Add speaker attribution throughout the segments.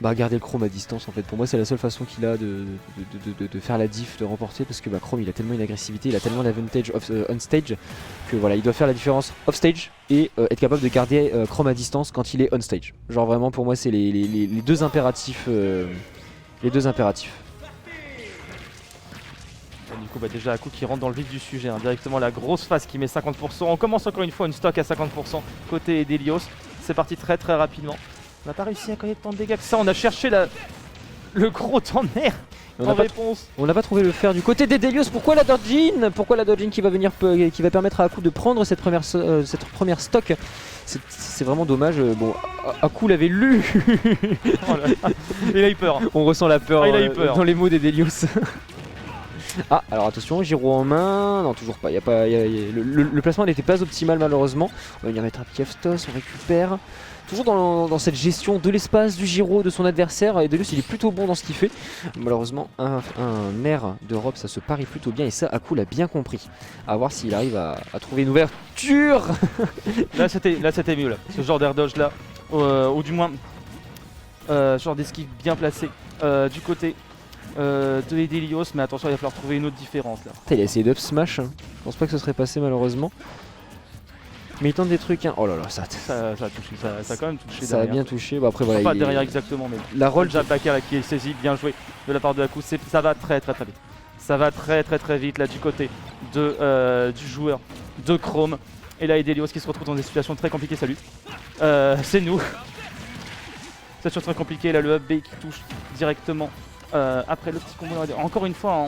Speaker 1: Bah garder le Chrome à distance en fait, pour moi c'est la seule façon qu'il a de faire la diff, de remporter, parce que bah, Chrome il a tellement une agressivité, il a tellement l'avantage on stage que voilà, il doit faire la différence off stage et être capable de garder Chrome à distance quand il est on stage. Genre vraiment pour moi c'est les deux impératifs. Les deux impératifs.
Speaker 2: Et du coup bah déjà Aku qui rentre dans le vif du sujet, hein. Directement la grosse phase qui met 50%. On commence encore une fois une stock à 50% côté Delios. C'est parti très très rapidement. On n'a pas réussi à connaître tant de dégâts que ça, on a cherché le gros tonnerre en réponse.
Speaker 1: On n'a pas trouvé le fer du côté des Delios. Pourquoi la Dodgin? Pourquoi la Dodgin qui va venir, qui va permettre à Aku de prendre cette première stock? C'est vraiment dommage. Bon, Aku l'avait lu.
Speaker 2: Oh là, il a eu peur.
Speaker 1: On ressent la peur,
Speaker 2: il a eu peur
Speaker 1: dans les mots des Delios. Ah, alors attention, Giro en main. Non, toujours pas. Le placement n'était pas optimal malheureusement. On va venir mettre un Piefstos, on récupère. Toujours dans cette gestion de l'espace, du Giro, de son adversaire. Et Delios il est plutôt bon dans ce qu'il fait. Malheureusement, un air d'Europe ça se parie plutôt bien. Et ça, Aku l'a bien compris. À voir s'il arrive à trouver une ouverture.
Speaker 2: Là c'était mieux là. Ce genre d'air dodge là. Ou du moins, genre d'esquive bien placé du côté de Delios. Mais attention, il va falloir trouver une autre différence là.
Speaker 1: Il a essayé d'up smash. Je pense pas que ce serait passé malheureusement. Mais il tente des trucs, hein. Oh là là, ça a
Speaker 2: touché, ça a quand même touché.
Speaker 1: Ça
Speaker 2: derrière.
Speaker 1: A bien touché. Bon, après voilà.
Speaker 2: Pas derrière exactement, mais
Speaker 1: la roll
Speaker 2: jab backer qui est saisi, bien joué de la part de Aku. Ça va très très très vite. Ça va très très très vite là du côté du joueur de Chrome. Et là, Delios qui se retrouve dans des situations très compliquées. Salut. C'est nous. Situation très compliquée. Là, le up B qui touche directement après le petit combo. Encore une fois,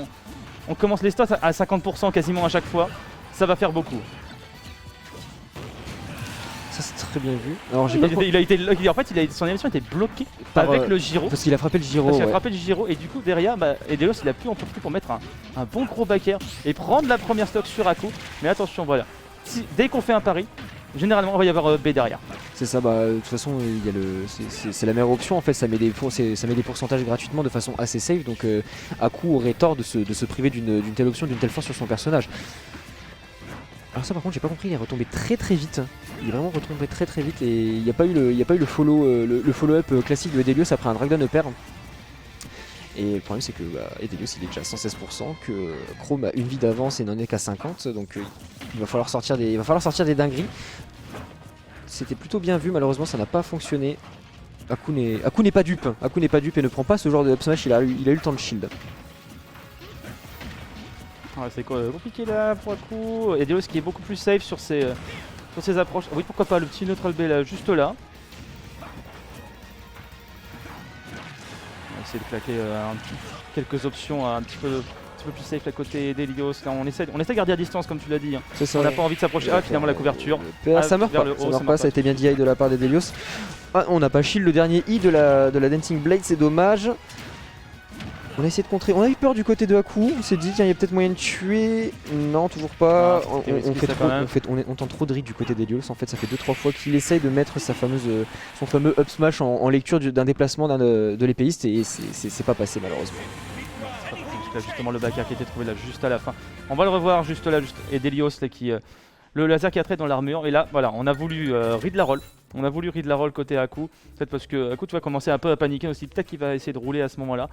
Speaker 2: on commence les stats à 50% quasiment à chaque fois. Ça va faire beaucoup.
Speaker 1: Ça c'est très bien vu. Alors j'ai
Speaker 2: en fait, son animation était bloquée avec le Giro.
Speaker 1: Parce qu'il a frappé le Giro.
Speaker 2: Il a frappé le Giro et du coup derrière, Delios il a pu en profiter pour mettre un bon gros backer et prendre la première stock sur Aku. Mais attention, voilà. Dès qu'on fait un pari, généralement on va y avoir B derrière.
Speaker 1: C'est ça, bah de toute façon c'est la meilleure option en fait, ça met des pourcentages gratuitement de façon assez safe, donc Aku aurait tort de se priver d'une telle option, d'une telle force sur son personnage. Alors ça par contre j'ai pas compris, il est retombé très très vite. Il est vraiment retombé très très vite et il n'y a pas eu le follow-up classique de Delios après un Dragdown upper. Et le problème c'est que Delios il est déjà à 116%, que Chrome a une vie d'avance et n'en est qu'à 50, donc il va falloir sortir des dingueries. C'était plutôt bien vu, malheureusement ça n'a pas fonctionné. Aku n'est pas dupe, et ne prend pas ce genre de up smash, il a eu le temps de shield.
Speaker 2: Ouais, c'est compliqué là pour Aku. Et Delios qui est beaucoup plus safe sur ses approches. Oui, pourquoi pas le petit neutral B là, juste là. On va essayer de claquer quelques options un petit peu plus safe à côté Delios. Là, on essaie de garder à distance comme tu l'as dit. Hein.
Speaker 1: Ça,
Speaker 2: on n'a pas envie de s'approcher. Ah, finalement la couverture.
Speaker 1: Ça meurt pas, ça a été bien DI de la part des Delios. Ah, on n'a pas shield le dernier I de la Dancing Blade, c'est dommage. On a essayé de contrer, on a eu peur du côté de Aku, on s'est dit tiens il y a peut-être moyen de tuer, non toujours pas, on tente trop de read du côté d'Elios, en fait ça fait 2-3 fois qu'il essaye de mettre son fameux up smash en lecture d'un déplacement de l'épéiste et c'est pas passé malheureusement.
Speaker 2: Là, justement le backer qui était trouvé là juste à la fin, on va le revoir juste là, et Delios là, qui le laser qui a trait dans l'armure, et là voilà on a voulu read la roll. On a voulu read la roll côté Aku, peut-être parce que Aku tu vas commencer un peu à paniquer aussi, peut-être qu'il va essayer de rouler à ce moment là.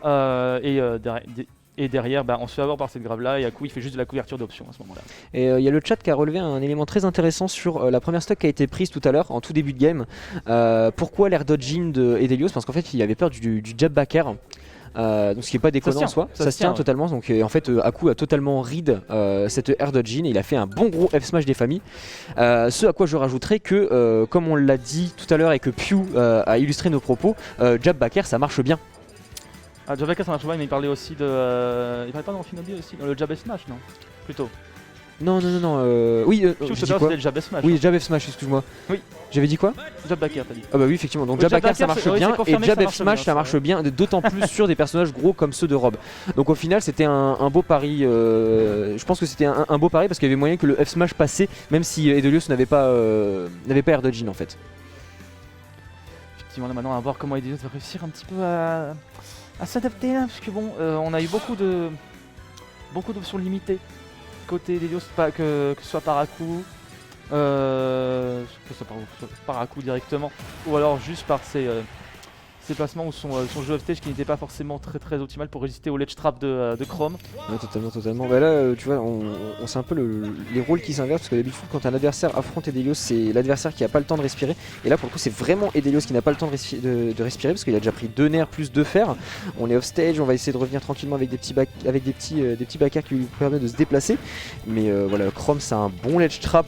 Speaker 2: Et derrière on se fait avoir par cette grave là et Aku il fait juste de la couverture d'options à ce moment là.
Speaker 1: Et il y a le chat qui a relevé un élément très intéressant sur la première stock qui a été prise tout à l'heure en tout début de game. Pourquoi l'air dodging de Delios? Parce qu'en fait il avait peur du jab backer. Donc ce qui est pas déconnant en soi, ça se tient totalement. Donc en fait Aku a totalement read cette air dodging et il a fait un bon gros F smash des familles. Ce à quoi je rajouterais que comme on l'a dit tout à l'heure et que Pew a illustré nos propos, jab backer ça marche bien.
Speaker 2: Ah, jab backer ça marche bien, mais il parlait aussi de... il parlait pas dans Shinobi aussi, dans le jab smash non? Plutôt.
Speaker 1: Non, oui,
Speaker 2: c'était le jab smash.
Speaker 1: Oui, jab smash, excuse-moi.
Speaker 2: Oui.
Speaker 1: J'avais dit quoi?
Speaker 2: Jab backer, t'as dit.
Speaker 1: Ah bah oui, effectivement, donc jab backer ça marche bien et jab smash ça marche bien, d'autant plus sur des personnages gros comme ceux de Rob. Donc au final c'était un beau pari, je pense que c'était un beau pari parce qu'il y avait moyen que le F smash passait même si Delios n'avait pas air dodging en fait.
Speaker 2: Effectivement là maintenant on va voir comment Delios va réussir un petit peu à s'adapter là, parce que bon, on a eu beaucoup d'options limitées côté Delios, que ce soit par Aku, que ce soit par Aku directement, ou alors juste par ses ses placements ou son jeu off-stage qui n'était pas forcément très optimal pour résister au ledge trap de Chrome.
Speaker 1: Ouais, totalement. Bah là, tu vois, on sait un peu les rôles qui s'inversent, parce que d'habitude, quand un adversaire affronte Edelios, c'est l'adversaire qui a pas le temps de respirer. Et là, pour le coup, c'est vraiment Edelios qui n'a pas le temps de respirer, parce qu'il a déjà pris 2 nerfs plus 2 fers. On est off-stage, on va essayer de revenir tranquillement avec des petits backers qui lui permettent de se déplacer. Mais voilà, Chrome, c'est un bon ledge trap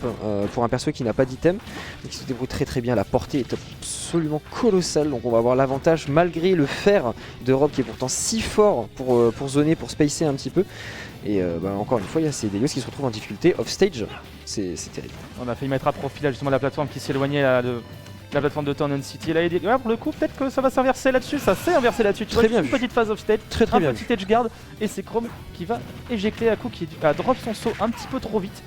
Speaker 1: pour un perso qui n'a pas d'item, et qui se débrouille très bien. La portée est absolument colossale, donc on va avoir l'avantage malgré le fer de Rob qui est pourtant si fort pour zoner, pour spacer un petit peu. Et encore une fois, il y a ces Edelios qui se retrouvent en difficulté off-stage. C'est terrible.
Speaker 2: On a failli mettre à profit là justement la plateforme qui s'éloignait de la plateforme de Town City. Là, ouais, pour le coup, peut-être que ça va s'inverser là-dessus. Ça s'est inversé là-dessus. Tu vois, une petite phase off-stage, un
Speaker 1: bien
Speaker 2: petit edge guard, et c'est Chrome qui va éjecter Aku qui a drop son saut un petit peu trop vite.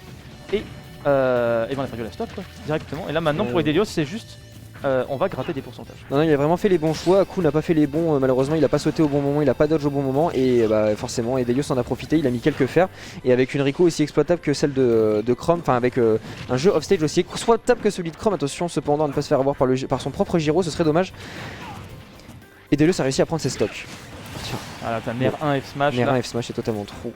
Speaker 2: Et on a perdu la stock quoi, directement. Et là maintenant pour Edelios, c'est juste on va gratter des pourcentages.
Speaker 1: Non, il a vraiment fait les bons choix. Aku n'a pas fait les bons, malheureusement il a pas sauté au bon moment, il a pas dodge au bon moment, et forcément Edelios en a profité, il a mis quelques fers, et avec une Rico aussi exploitable que celle de Chrome, enfin avec un jeu offstage aussi exploitable que celui de Chrome. Attention cependant à ne pas se faire avoir par son propre gyro, ce serait dommage. Edelios a réussi à prendre ses stocks.
Speaker 2: Voilà, t'as Nair 1 F smash.
Speaker 1: Nair 1 F smash est totalement trop.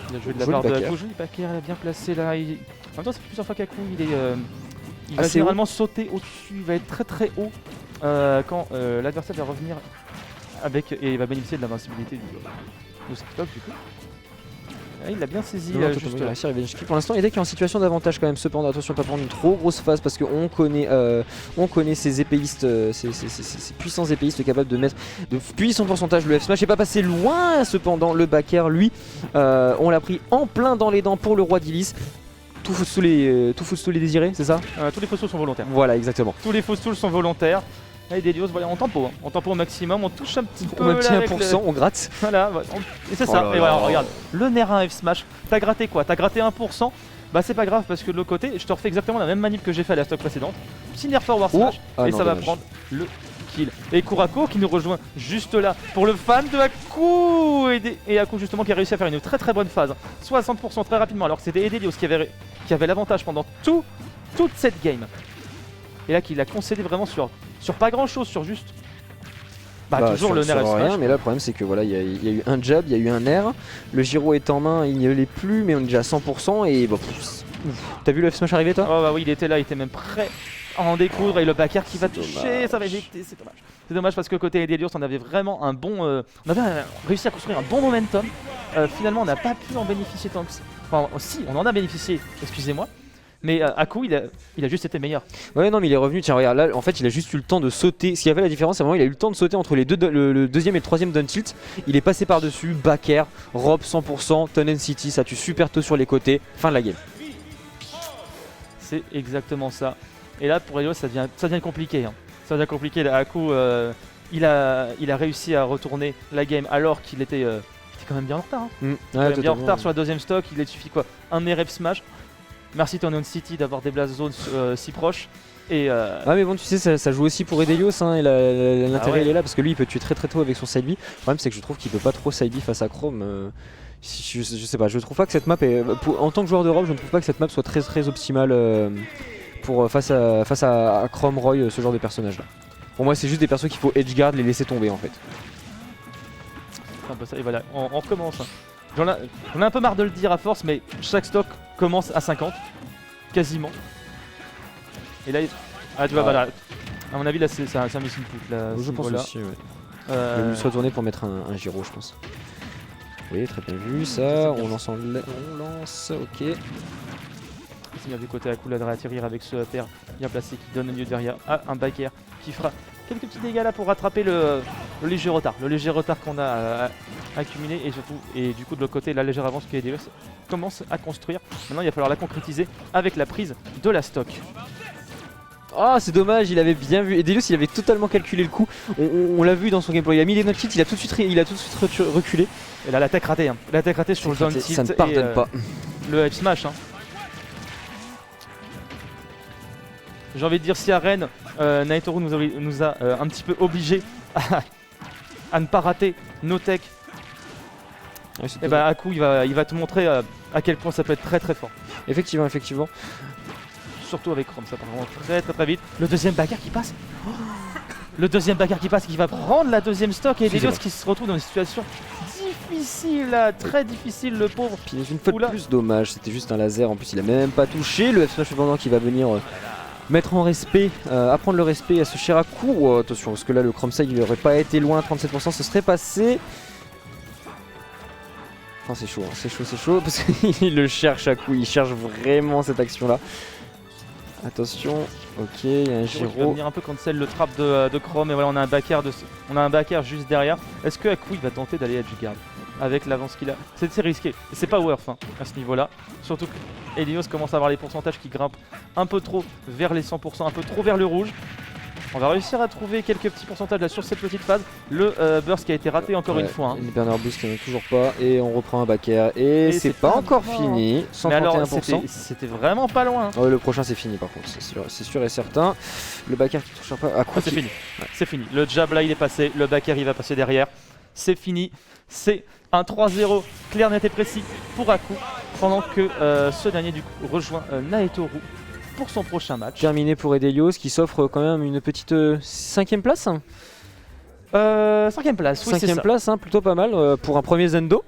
Speaker 2: Il a joué de la part de Aku, joli backer, il a bien placé là. En même temps, ça fait plusieurs fois qu'Aku il va généralement sauter au-dessus, il va être très haut quand l'adversaire va revenir avec et il va bénéficier de l'invincibilité de cette stock du coup. Là, il l'a bien saisi.
Speaker 1: Juste là. Pour l'instant, il est en situation d'avantage quand même. Cependant, attention à ne pas prendre une trop grosse phase parce qu'on connaît ces épéistes, ces puissants épéistes capables de mettre de puissants pourcentages. Le F-Smash n'est pas passé loin. Cependant, le backer, lui, on l'a pris en plein dans les dents pour le roi d'Ilis. Tout fout sous les désirés, c'est ça?
Speaker 2: Tous les faux souls sont volontaires.
Speaker 1: Voilà, exactement.
Speaker 2: Tous les faux souls sont volontaires. Là, Edelios, voilà, on tempo au maximum, on touche un petit peu.
Speaker 1: On met un petit 1%, on gratte.
Speaker 2: Voilà, et c'est ça. Et voilà, regarde, le Nair 1 F smash, t'as gratté quoi? T'as gratté 1%. Bah c'est pas grave parce que de l'autre côté, je te refais exactement la même manip que j'ai fait à la stock précédente. Petit Nair forward smash, et ça va prendre le kill. Et Kurako qui nous rejoint juste là pour le fan de Aku et Aku justement qui a réussi à faire une très bonne phase. 60% très rapidement alors que c'était Edelios qui avait l'avantage pendant toute cette game. Et là qu'il a concédé vraiment sur pas grand chose, sur juste toujours le Nair F smash.
Speaker 1: Mais là le problème c'est que voilà, il y a eu un jab, il y a eu un Nair, le gyro est en main, il n'y l'est plus mais on est déjà à 100% et bon, t'as vu le F smash arriver toi?
Speaker 2: Oh bah oui, il était là, il était même prêt à en découdre et le backer qui va toucher, ça va éjecter, c'est dommage. C'est dommage parce que côté Edelios on avait vraiment on avait réussi à construire un bon momentum. Finalement on n'a pas pu en bénéficier tant que ça. Enfin si, on en a bénéficié, excusez-moi. Mais Aku il a juste été meilleur.
Speaker 1: Ouais non mais il est revenu, tiens regarde là en fait il a juste eu le temps de sauter. Ce qui a fait la différence c'est vraiment il a eu le temps de sauter entre les le deuxième et le troisième down tilt. Il est passé par dessus, backer, Rob 100%, Town City, ça tue super tôt sur les côtés, fin de la game.
Speaker 2: C'est exactement ça. Et là pour Edelios ça devient compliqué. Ça devient compliqué, là, Aku il a réussi à retourner la game alors qu'il était quand même bien en retard. Bien en retard sur la deuxième stock, il a suffi quoi? Un Nair F smash. Merci Town City d'avoir des blast zones si proches. Et
Speaker 1: mais bon tu sais ça joue aussi pour Edelios et l'intérêt il est là parce que lui il peut tuer très tôt avec son side B. Le problème c'est que je trouve qu'il peut pas trop side B face à Chrome. Je sais pas, je trouve pas que cette map en tant que joueur d'Europe je ne trouve pas que cette map soit très optimale face à Chrome, Roy, ce genre de personnage là. Pour moi c'est juste des persos qu'il faut edgeguard, les laisser tomber en fait.
Speaker 2: Un peu ça, et voilà, on recommence. J'en ai un peu marre de le dire à force, mais chaque stock commence à 50, quasiment. Et là, tu vois, voilà. À mon avis, là, c'est un missing put. Là,
Speaker 1: je pense aussi, ouais. Il va se retourner pour mettre un gyro, je pense. Oui, très bien vu, ça. On lance, ok.
Speaker 2: C'est bien vu côté Aku là de réatterrir avec ce pair bien placé qui donne au milieu derrière à un backer qui fera quelques petits dégâts là pour rattraper le léger retard. Le léger retard qu'on a accumulé et surtout, et du coup de l'autre côté, la légère avance que Edelios commence à construire. Maintenant il va falloir la concrétiser avec la prise de la stock.
Speaker 1: Oh c'est dommage, il avait bien vu. Edelios il avait totalement calculé le coup. On l'a vu dans son gameplay. Il a mis les notes kits, il a tout de suite reculé.
Speaker 2: Et là l'attaque ratée, l'attaque ratée sur le down tilt.
Speaker 1: Ça ne pardonne pas.
Speaker 2: Le F smash. J'ai envie de dire si à Rennes, Naitoru nous a un petit peu obligé à ne pas rater nos techs. Ouais, et bah Aku il va te montrer à quel point ça peut être très fort.
Speaker 1: Effectivement. Surtout
Speaker 2: avec Chrome, ça part vraiment très vite. Le deuxième backer qui passe. Le deuxième backer qui passe, qui va prendre la deuxième stock, et Delios
Speaker 1: Excusez-moi.
Speaker 2: qui se retrouve dans une situation difficile, là, très difficile, le pauvre.
Speaker 1: Puis une fois de
Speaker 2: Oula.
Speaker 1: plus, dommage, c'était juste un laser, en plus il a même pas touché. Le F-Smash cependant qui va venir mettre en respect, apprendre le respect à ce Shiraku. Oh, attention, parce que là le Chromside il aurait pas été loin, 37% ce serait passé. Enfin c'est chaud, hein, c'est chaud, parce qu'il le cherche à coup, il cherche vraiment cette action là. Attention, ok, il y a un
Speaker 2: Giro qui va
Speaker 1: Giro.
Speaker 2: venir un peu cancel le trap de Chrome, et voilà, on a un backer juste derrière. Est-ce que Aku il va tenter d'aller edge guard avec l'avance qu'il a? C'est risqué, c'est pas worth hein, à ce niveau-là. Surtout que Helios commence à avoir les pourcentages qui grimpent un peu trop vers les 100%, un peu trop vers le rouge. On va réussir à trouver quelques petits pourcentages là sur cette petite phase. Le burst qui a été raté encore une fois. Hein.
Speaker 1: Les Bernard Boost qui n'en a toujours pas, et on reprend un backer, et c'est pas encore fini,
Speaker 2: Mais alors
Speaker 1: 131%.
Speaker 2: c'était vraiment pas loin. Hein.
Speaker 1: Ouais, le prochain c'est fini par contre, c'est sûr et certain. Le backer qui touche pas à coup.
Speaker 2: Ah, c'est fini, c'est fini. Le jab là il est passé, le backer il va passer derrière. C'est fini, c'est un 3-0 clair, net et précis pour Aku. Pendant que ce dernier du coup rejoint Naetoru pour son prochain match.
Speaker 1: Terminé pour Edelios qui s'offre quand même une petite 5ème place.
Speaker 2: 5ème place, oui c'est
Speaker 1: 5ème
Speaker 2: ça.
Speaker 1: place, hein, plutôt pas mal pour un premier Zendo.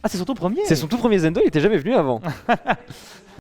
Speaker 2: Ah c'est son tout premier.
Speaker 1: C'est son tout premier Zendo, il était jamais venu avant.